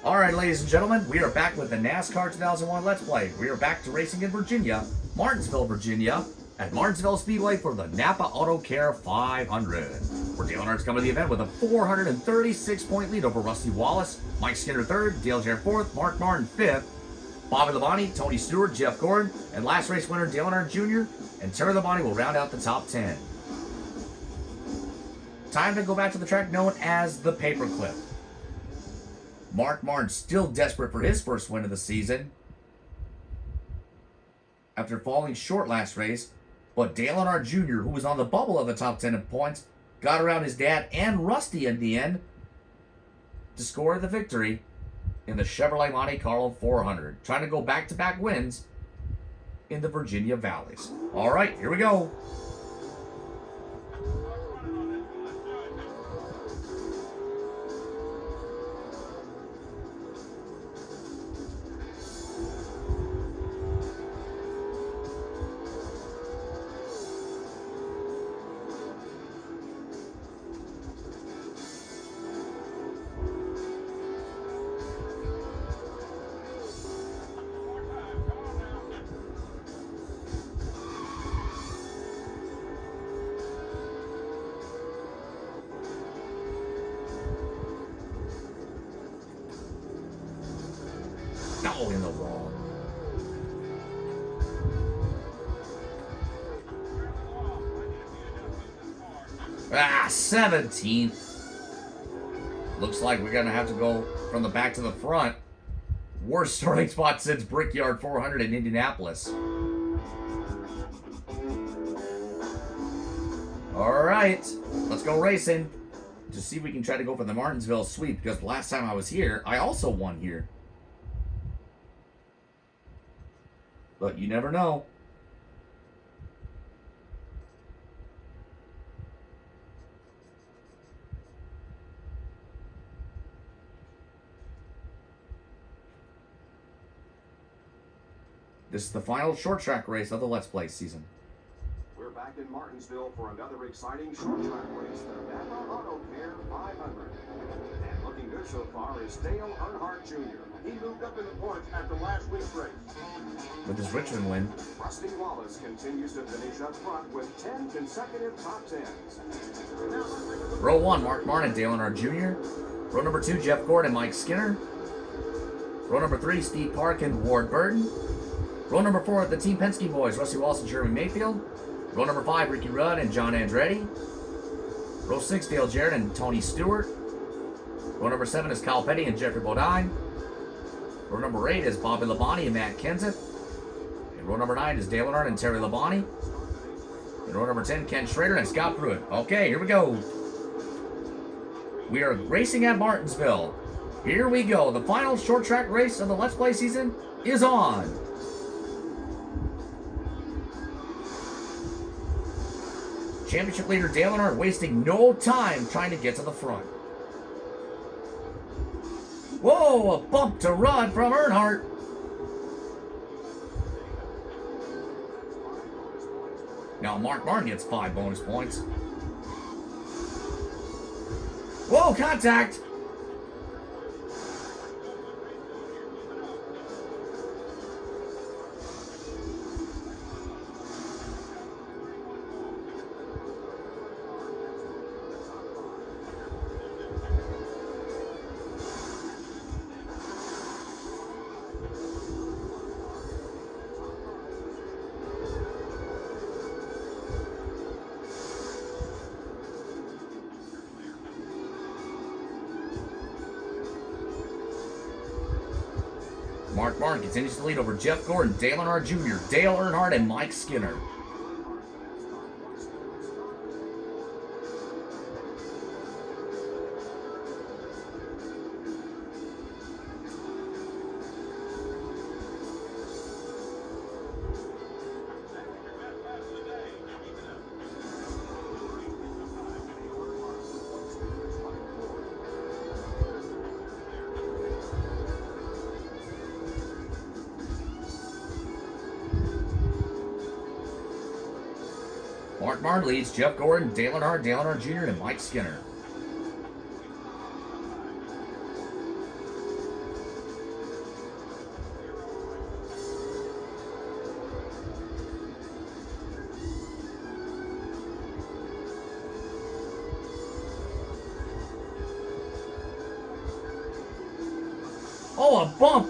Alright, ladies and gentlemen, we are back with the NASCAR 2001 Let's Play. We are back to racing in Virginia, Martinsville, Virginia, at Martinsville Speedway for the Napa Auto Care 500. Where Dale Earnhardt's coming to the event with a 436-point lead over Rusty Wallace, Mike Skinner 3rd, Dale Jarrett 4th, Mark Martin 5th, Bobby Labonte, Tony Stewart, Jeff Gordon, and last race winner Dale Earnhardt Jr. and Terry Labonte will round out the top 10. Time to go back to the track known as the Paperclip. Mark Martin still desperate for his first win of the season after falling short last race, but Dale Earnhardt Jr., who was on the bubble of the top 10 in points, got around his dad and Rusty in the end to score the victory in the Chevrolet Monte Carlo 400, trying to go back-to-back wins in the Virginia Valleys. All right, here we go. Oh, in the wall. 17th. Looks like we're going to have to go from the back to the front. Worst starting spot since Brickyard 400 in Indianapolis. All right, let's go racing to see if we can try to go for the Martinsville sweep, because the last time I was here, I also won here. But you never know. This is the final short track race of the Let's Play season. We're back in Martinsville for another exciting short track race, the Napa Auto Care 500. And looking good so far is Dale Earnhardt Jr. He moved up in the points after last week's race. With his Richmond win, Rusty Wallace continues to finish up front with 10 consecutive top 10s. row 1, Mark Martin, Dale Earnhardt Jr. Row number 2, Jeff Gordon and Mike Skinner. Row number 3, Steve Park and Ward Burton. Row number 4, the Team Penske boys, Rusty Wallace and Jeremy Mayfield. Row number 5, Ricky Rudd and John Andretti. Row 6, Dale Jarrett and Tony Stewart. Row number 7 is Kyle Petty and Jeffrey Bodine. Row number 8 is Bobby Labonte and Matt Kenseth. And row number 9 is Dale Earnhardt and Terry Labonte. And row number 10, Ken Schrader and Scott Pruitt. Okay, here we go. We are racing at Martinsville. Here we go. The final short track race of the Let's Play season is on. Championship leader Dale Earnhardt wasting no time trying to get to the front. Whoa, a bump to Rudd from Earnhardt. Now Mark Martin gets 5 bonus points. Whoa, contact. Mark Martin continues to lead over Jeff Gordon, Dale Earnhardt Jr., Dale Earnhardt, and Mike Skinner. Mark Martin leads Jeff Gordon, Dale Earnhardt Jr., and Mike Skinner. Oh, a bump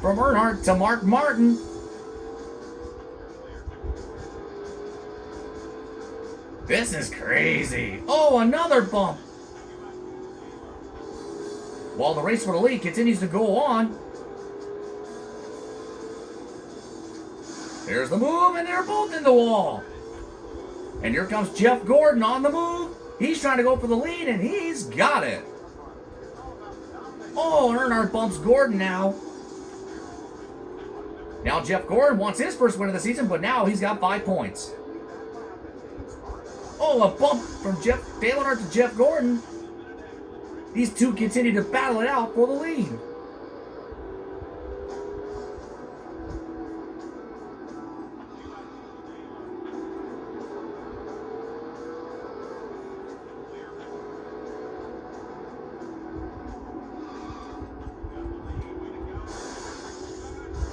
from Earnhardt to Mark Martin. This is crazy. Oh, another bump. While the race for the lead continues to go on. There's the move, and they're both in the wall. And here comes Jeff Gordon on the move. He's trying to go for the lead, and he's got it. Oh, Earnhardt bumps Gordon now. Now Jeff Gordon wants his first win of the season, but now he's got 5 points. Oh, a bump from Dale Earnhardt to Jeff Gordon. These two continue to battle it out for the lead.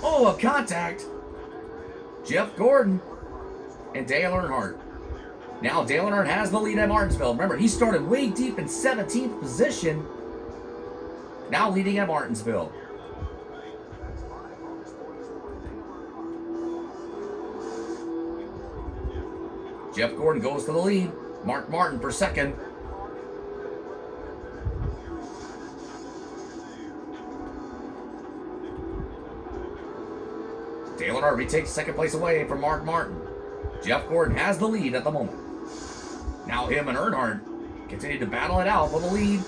Oh, a contact. Jeff Gordon and Dale Earnhardt. Now Dale Earnhardt has the lead at Martinsville. Remember, he started way deep in 17th position. Now leading at Martinsville. Jeff Gordon goes for the lead. Mark Martin for second. Dale Earnhardt retakes second place away from Mark Martin. Jeff Gordon has the lead at the moment. Now him and Earnhardt continue to battle it out for the lead.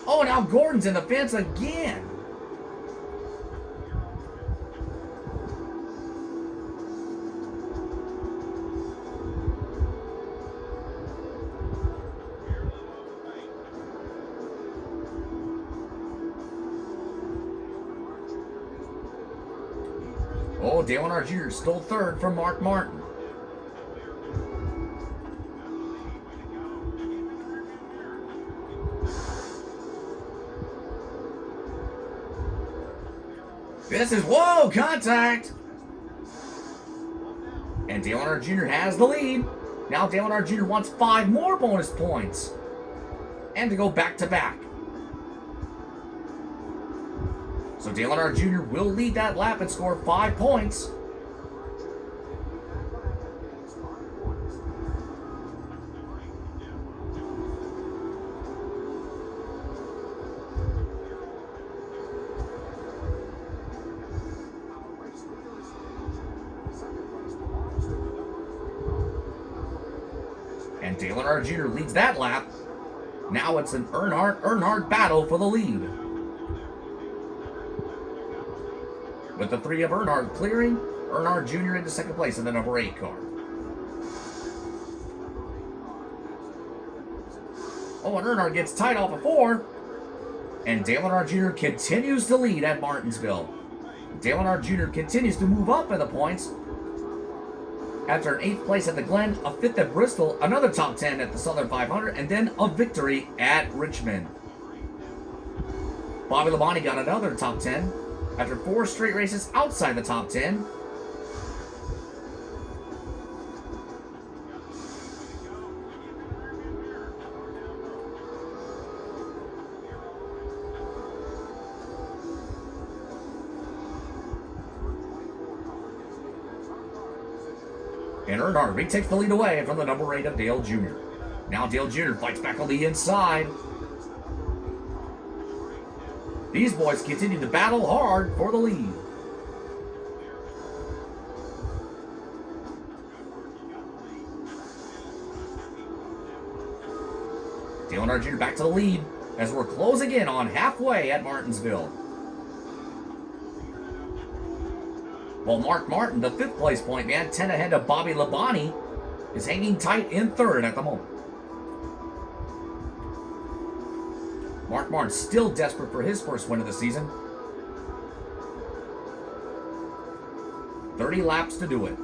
Oh, now Gordon's in the fence again. Oh, Dale Earnhardt Jr. stole third from Mark Martin. This is, whoa, contact! And Dale Earnhardt Jr. has the lead. Now Dale Earnhardt Jr. wants 5 more bonus points. And to go back to back. So Dale Earnhardt Jr. will lead that lap and score 5 points. And Dale Earnhardt Jr. leads that lap. Now it's an Earnhardt battle for the lead. With the 3 of Earnhardt clearing, Earnhardt Jr. into second place in the number 8 car. Oh, and Earnhardt gets tied off of 4. And Dale Earnhardt Jr. continues to lead at Martinsville. Dale Earnhardt Jr. continues to move up in the points. After an 8th place at the Glen, a 5th at Bristol, another top 10 at the Southern 500, and then a victory at Richmond. Bobby Labonte got another top 10 after 4 straight races outside the top 10. And Earnhardt retakes the lead away from the number 8 of Dale Jr. Now Dale Jr. fights back on the inside. These boys continue to battle hard for the lead. Dale Earnhardt Jr. back to the lead as we're closing in on halfway at Martinsville. While Mark Martin, the 5th place point man, 10 ahead of Bobby Labonte, is hanging tight in 3rd at the moment. Mark Martin still desperate for his first win of the season. 30 laps to do it.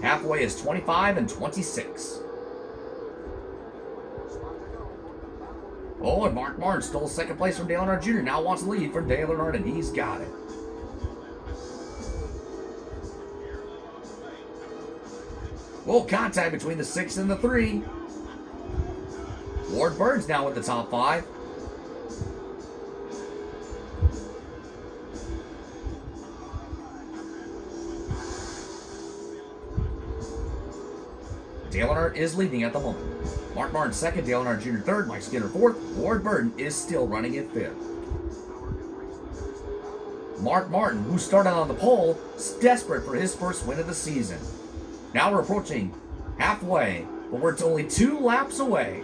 Halfway is 25 and 26. Oh, and Mark Martin stole second place from Dale Earnhardt Jr. Now wants the lead from Dale Earnhardt, and he's got it. Well, contact between the 6 and the 3. Ward Burns now with the top 5. Dale Earnhardt is leading at the moment. Mark Martin second, Dale Earnhardt Jr. third, Mike Skinner fourth, Ward Burton is still running in fifth. Mark Martin, who started on the pole, is desperate for his first win of the season. Now we're approaching halfway, but we're only 2 laps away.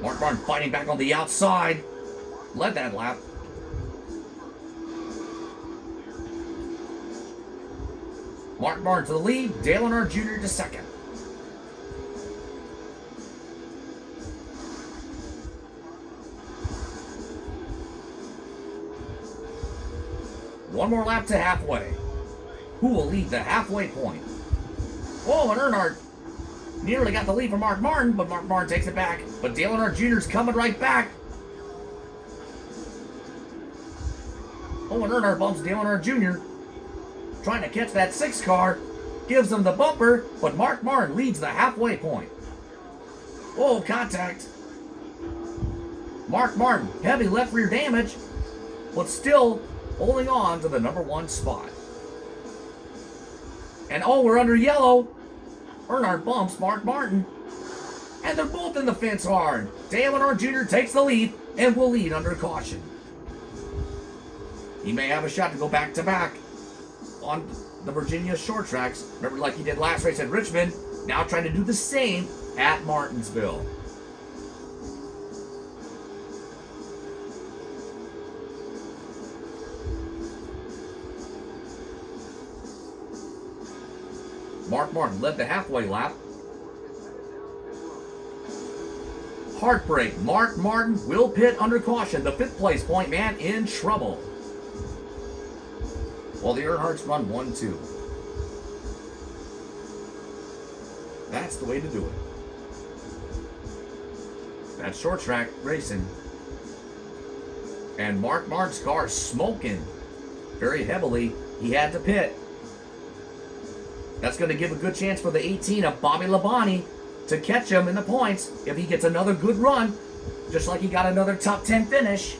Mark Martin fighting back on the outside. Led that lap. Mark Martin to the lead, Dale Earnhardt Jr. to second. One more lap to halfway. Who will lead the halfway point? Oh, and Earnhardt nearly got the lead from Mark Martin, but Mark Martin takes it back. But Dale Earnhardt Jr. is coming right back. Oh, and Earnhardt bumps Dale Earnhardt Jr. Trying to catch that 6 car. Gives him the bumper, but Mark Martin leads the halfway point. Oh, contact. Mark Martin, heavy left rear damage, but still holding on to the number 1 spot. And oh, we're under yellow. Earnhardt bumps Mark Martin. And they're both in the fence hard. Dale Earnhardt Jr. takes the lead and will lead under caution. He may have a shot to go back-to-back on the Virginia short tracks. Remember, like he did last race at Richmond, now trying to do the same at Martinsville. Mark Martin led the halfway lap. Heartbreak. Mark Martin will pit under caution. The 5th place point man in trouble. While the Earnhardts run 1-2. That's the way to do it. That's short track racing. And Mark Martin's car smoking very heavily. He had to pit. That's going to give a good chance for the 18 of Bobby Labonte to catch him in the points if he gets another good run, just like he got another top 10 finish.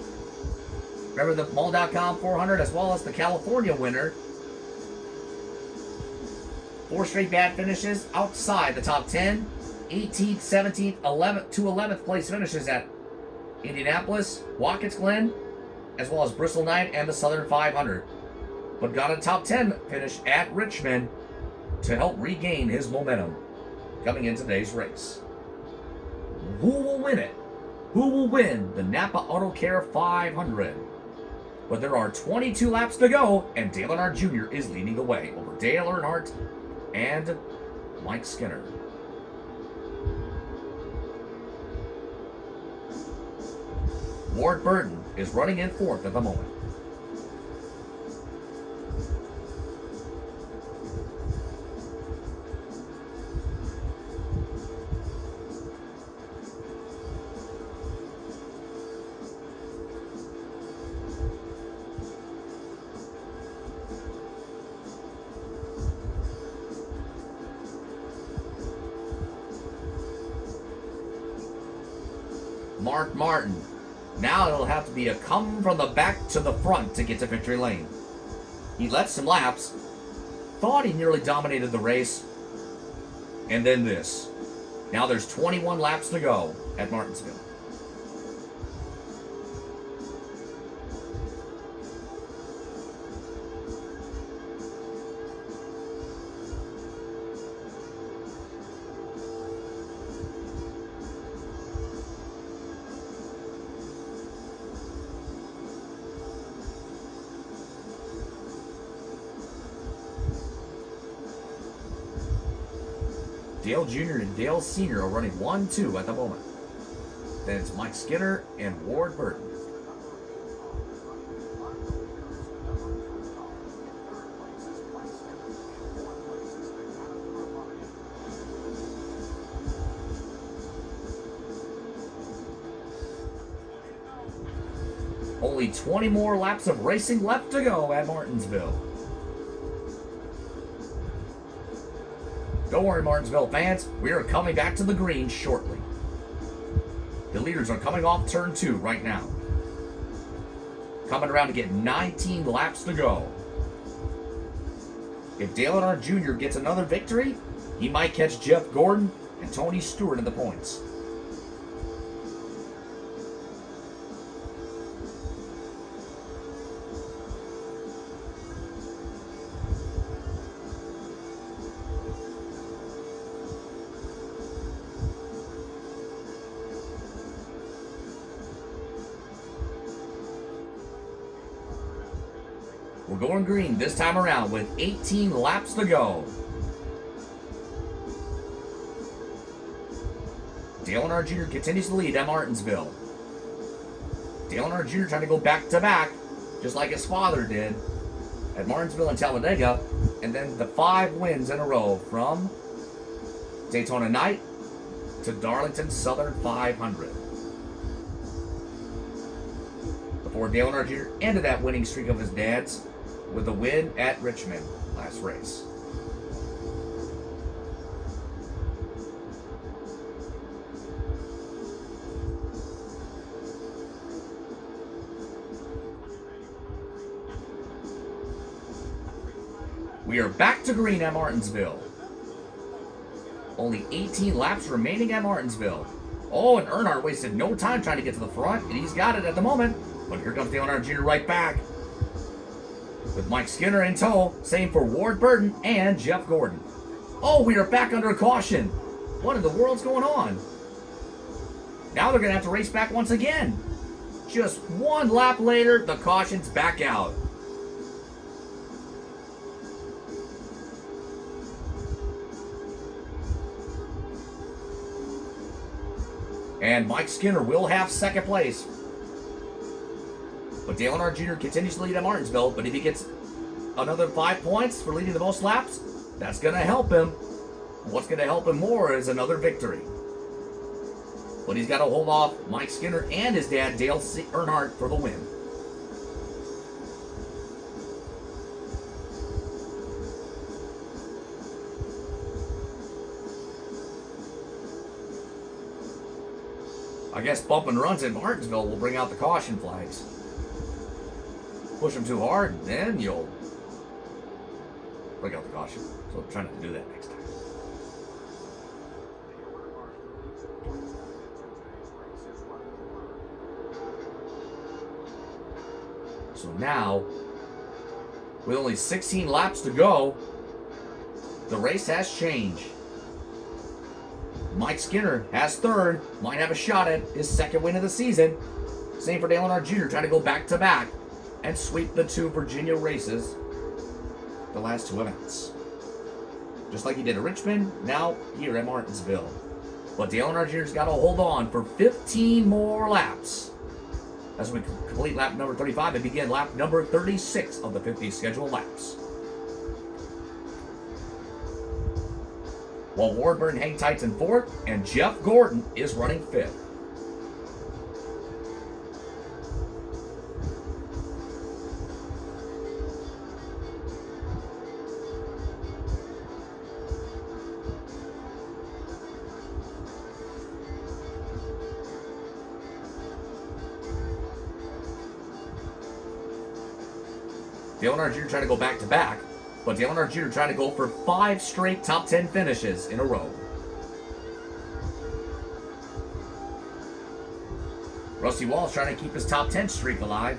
Remember the Mall.com 400 as well as the California winner. 4 straight bad finishes outside the top 10. 18th, 17th, 11th, 2 11th place finishes at Indianapolis, Watkins Glen, as well as Bristol 9 and the Southern 500. But got a top 10 finish at Richmond to help regain his momentum coming into today's race. Who will win it? Who will win the Napa Auto Care 500? But there are 22 laps to go, and Dale Earnhardt Jr. is leading the way over Dale Earnhardt and Mike Skinner. Ward Burton is running in 4th at the moment. Mark Martin. Now it'll have to be a come from the back to the front to get to victory lane. He led some laps, thought he nearly dominated the race, and then this. Now there's 21 laps to go at Martinsville. Dale Jr. and Dale Sr. are running 1-2 at the moment. Then it's Mike Skinner and Ward Burton. Only 20 more laps of racing left to go at Martinsville. Don't worry, Martinsville fans, we are coming back to the green shortly. The leaders are coming off turn 2 right now. Coming around to get 19 laps to go. If Dale Earnhardt Jr. gets another victory, He might catch Jeff Gordon and Tony Stewart in the points. We're going green this time around with 18 laps to go. Dale Earnhardt Jr. continues to lead at Martinsville. Dale Earnhardt Jr. trying to go back-to-back, just like his father did at Martinsville and Talladega, and then the 5 wins in a row from Daytona Night to Darlington Southern 500. Before Dale Earnhardt Jr. ended that winning streak of his dad's with a win at Richmond last race. We are back to green at Martinsville. Only 18 laps remaining at Martinsville. Oh, and Earnhardt wasted no time trying to get to the front, and he's got it at the moment. But here comes Dale Earnhardt Jr. right back, with Mike Skinner in tow. Same for Ward Burton and Jeff Gordon. Oh, we are back under caution. What in the world's going on? Now they're going to have to race back once again. Just one lap later, the caution's back out. And Mike Skinner will have second place. But Dale Earnhardt Jr. continues to lead at Martinsville, but if he gets another 5 points for leading the most laps, that's going to help him. What's going to help him more is another victory. But he's got to hold off Mike Skinner and his dad, Dale Earnhardt, for the win. I guess bump and runs at Martinsville will bring out the caution flags. Push them too hard, then you'll bring out the caution. So try not to do that next time. So now, with only 16 laps to go, the race has changed. Mike Skinner has third, might have a shot at his second win of the season. Same for Dale Earnhardt Jr. trying to go back-to-back and sweep the 2 Virginia races, the last 2 events. Just like he did at Richmond, now here at Martinsville. But Dale Earnhardt Jr.'s got to hold on for 15 more laps as we complete lap number 35 and begin lap number 36 of the 50 scheduled laps. While Ward Burton hang tight's in 4th, and Jeff Gordon is running 5th. Dale Earnhardt Jr. trying to go back-to-back, but Dale Earnhardt Jr. trying to go for 5 straight top 10 finishes in a row. Rusty Wallace trying to keep his top 10 streak alive.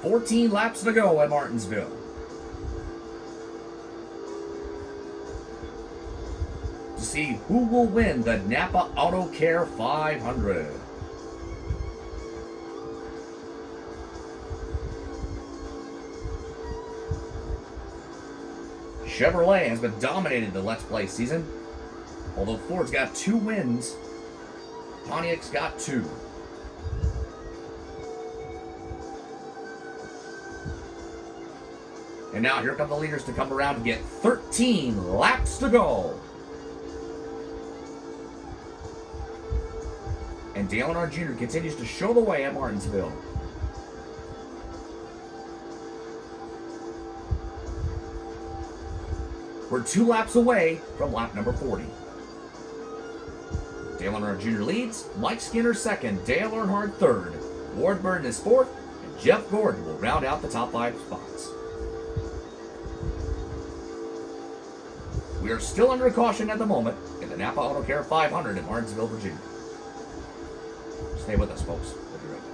"14 laps to go at Martinsville. To see who will win the Napa Auto Care 500. Chevrolet has been dominating the Let's Play season. Although Ford's got 2 wins, Pontiac's got 2. And now here come the leaders to come around to get 13 laps to go. And Dale Earnhardt Jr. continues to show the way at Martinsville. We're 2 laps away from lap number 40. Dale Earnhardt Jr. leads, Mike Skinner second, Dale Earnhardt third. Ward Burton is 4th, and Jeff Gordon will round out the top 5 spots. We are still under caution at the moment in the Napa Auto Care 500 in Martinsville, Virginia. Stay with us, folks. We'll be right back.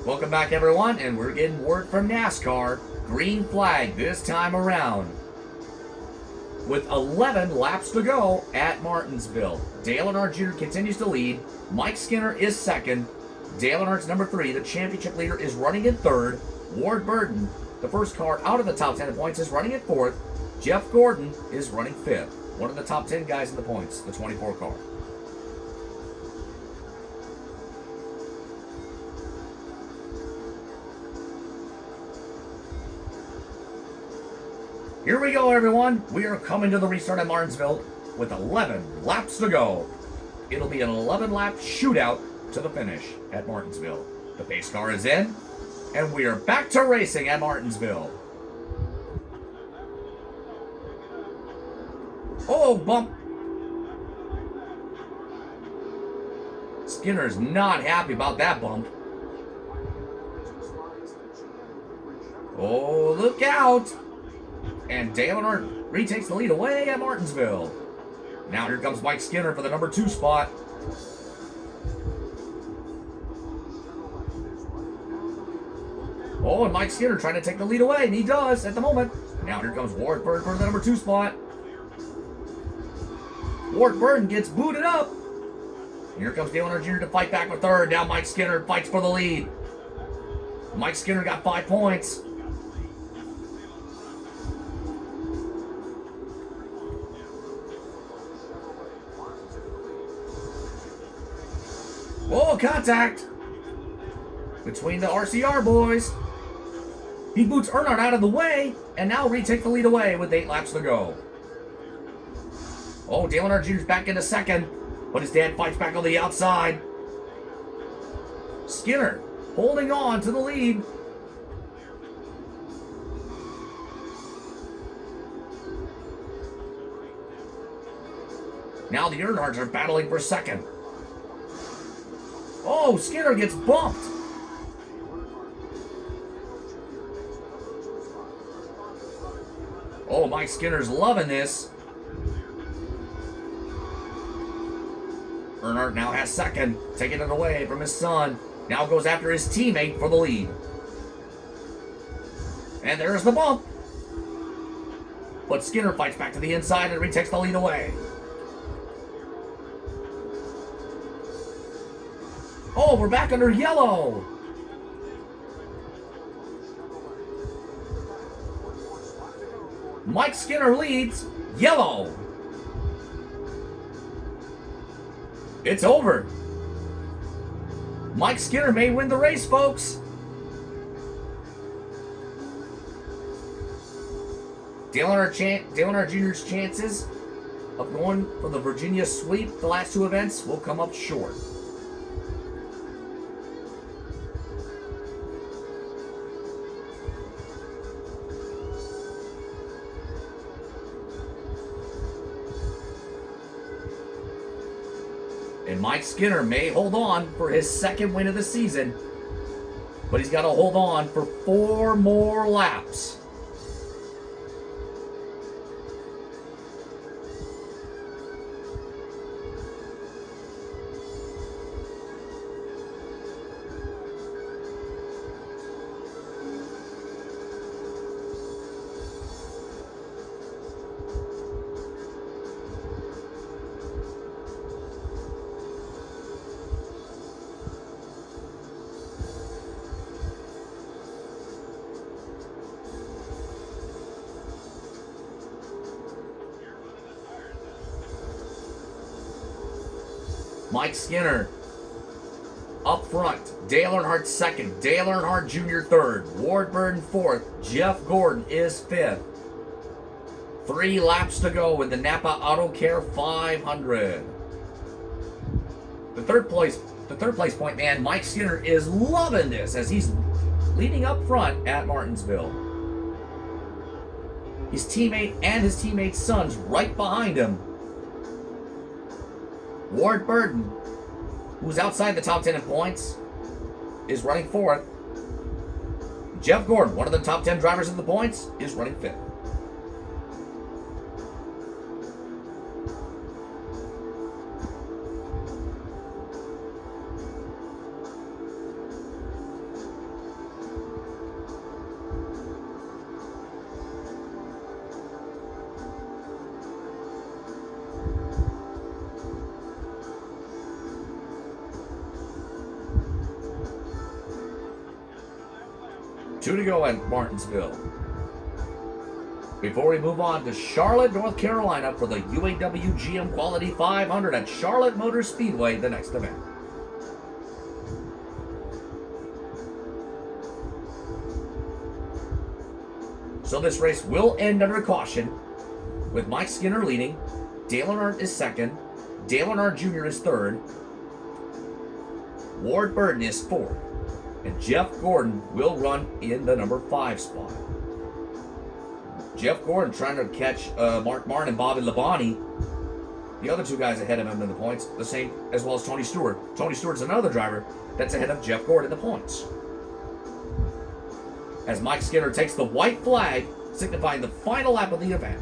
Welcome back, everyone, and we're getting word from NASCAR. Green flag this time around. With 11 laps to go at Martinsville. Dale Earnhardt Jr. continues to lead. Mike Skinner is 2nd. Dale Earnhardt's number 3. The championship leader is running in 3rd. Ward Burton, the first car out of the top 10 points, is running in 4th. Jeff Gordon is running 5th. One of the top 10 guys in the points, the 24 car. Here we go, everyone. We are coming to the restart at Martinsville with 11 laps to go. It'll be an 11-lap shootout to the finish at Martinsville. The pace car is in, and we are back to racing at Martinsville. Oh, bump. Skinner's not happy about that bump. Oh, look out. And Dale Earnhardt retakes the lead away at Martinsville. Now here comes Mike Skinner for the number 2 spot. Oh, and Mike Skinner trying to take the lead away, and he does at the moment. Now here comes Ward Burton for the number 2 spot. Ward Burton gets booted up. Here comes Dale Earnhardt Jr. to fight back for 3rd. Now Mike Skinner fights for the lead. Mike Skinner got 5 points. Oh, contact between the RCR boys. He boots Earnhardt out of the way, and now retake the lead away with 8 laps to go. Oh, Dale Earnhardt Jr.'s back into 2nd, but his dad fights back on the outside. Skinner holding on to the lead. Now the Earnhardts are battling for 2nd. Oh, Skinner gets bumped. Oh, Mike Skinner's loving this. Earnhardt now has 2nd, taking it away from his son. Now goes after his teammate for the lead. And there's the bump. But Skinner fights back to the inside and retakes the lead away. Oh, we're back under yellow. Mike Skinner leads. Yellow. It's over. Mike Skinner may win the race, folks. Dale Earnhardt Jr.'s chances of going for the Virginia sweep the last 2 events will come up short. And Mike Skinner may hold on for his 2nd win of the season, but he's got to hold on for 4 more laps. Mike Skinner up front. Dale Earnhardt 2nd. Dale Earnhardt Jr. 3rd. Ward Burton 4th. Jeff Gordon is 5th. 3 laps to go in the Napa Auto Care 500. The third place point man, Mike Skinner, is loving this as he's leading up front at Martinsville. His teammate and his teammate's sons right behind him. Ward Burton, who's outside the top 10 in points, is running 4th. Jeff Gordon, one of the top 10 drivers in the points, is running 5th. Two to go at Martinsville. Before we move on to Charlotte, North Carolina for the UAW GM Quality 500 at Charlotte Motor Speedway, the next event. So this race will end under caution with Mike Skinner leading. Dale Earnhardt is 2nd. Dale Earnhardt Jr. is 3rd. Ward Burton is 4th. And Jeff Gordon will run in the number 5 spot. Jeff Gordon trying to catch Mark Martin and Bobby Labonte, the other 2 guys ahead of him in the points, the same as well as Tony Stewart. Tony Stewart's another driver that's ahead of Jeff Gordon in the points. As Mike Skinner takes the white flag, signifying the final lap of the event.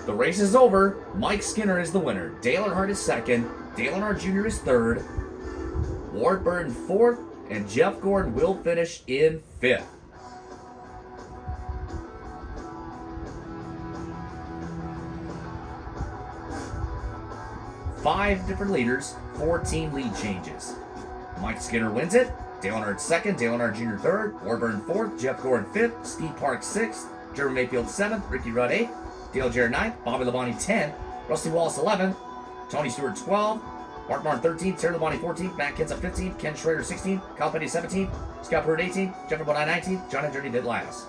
The race is over. Mike Skinner is the winner. Dale Earnhardt is 2nd. Dale Earnhardt Jr. is 3rd. Ward Burton 4th. And Jeff Gordon will finish in 5th. Five different leaders, 14 lead changes. Mike Skinner wins it. Dale Earnhardt 2nd. Dale Earnhardt Jr. 3rd. Ward Burton 4th. Jeff Gordon 5th. Steve Park 6th. Jeremy Mayfield 7th. Ricky Rudd 8th. Dale Jarrett 9th, Bobby Labonte 10th, Rusty Wallace 11th, Tony Stewart 12th, Mark Martin 13th, Terry Labonte 14th, Matt Kenseth 15th, Ken Schrader 16th, Kyle Petty 17th, Scott Pruitt 18th, Jeffrey Bodine 19th, John Andretti did last.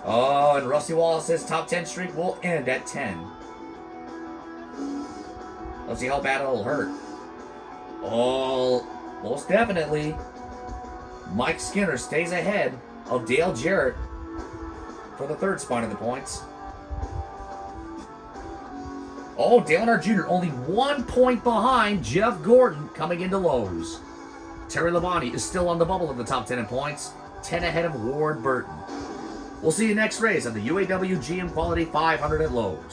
Oh, and Rusty Wallace's top 10 streak will end at 10. Let's see how bad it'll hurt. Oh, most definitely. Mike Skinner stays ahead of Dale Jarrett for the 3rd spot in the points. Oh, Dale Earnhardt Jr. only 1 point behind Jeff Gordon coming into Lowe's. Terry Labonte is still on the bubble of the top 10 in points, 10 ahead of Ward Burton. We'll see you next race at the UAW GM Quality 500 at Lowe's.